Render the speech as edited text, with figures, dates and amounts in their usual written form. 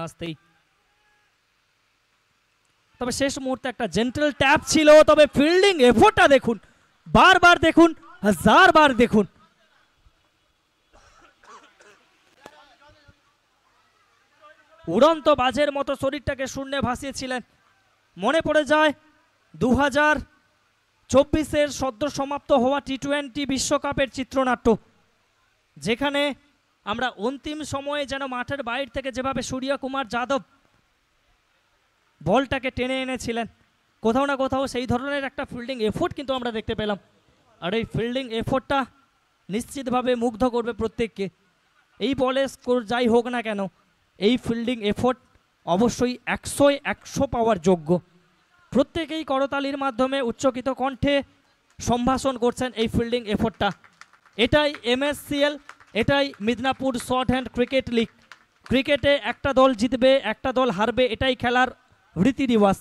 আসতেই তবে শেষ মুহূর্তে একটা জেন্টল ট্যাপ ছিল, তবে ফিল্ডিং এফোর্টটা দেখুন, বারবার দেখুন, হাজারবার দেখুন। উড়ন্ত বাজের মতো শরীরটাকে শূন্যে ভাসিয়েছিলেন। মনে পড়ে যায় 2024-এর সদ্য সমাপ্ত হওয়া টি-20 বিশ্বকাপের চিত্রনাট্য, যেখানে আমরা অন্তিম সময়ে যেন মাঠের বাইরে থেকে যেভাবে সূর্যকুমার যাদব বলটাকে টেনে এনেছিলেন, কোথাও না কোথাও সেই ধরনের একটা ফিল্ডিং এফোর্ট কিন্তু আমরা দেখতে পেলাম। আর এই ফিল্ডিং এফোর্টটা নিশ্চিতভাবে মুগ্ধ করবে প্রত্যেককে। এই বলে স্কোর যাই হোক না কেন, এই ফিল্ডিং এফোর্ট অবশ্যই 100 পাওয়ার যোগ্য। প্রত্যেকেই করতালির মাধ্যমে উচ্চকিত কণ্ঠে সম্ভাষণ করছেন এই ফিল্ডিং এফোর্টটা। এটাই MSCL, এটাই Midnapore short hand cricket league. ক্রিকেটে একটা দল জিতবে, একটা দল হারবে, এটাই খেলার রীতি রিওয়াজ।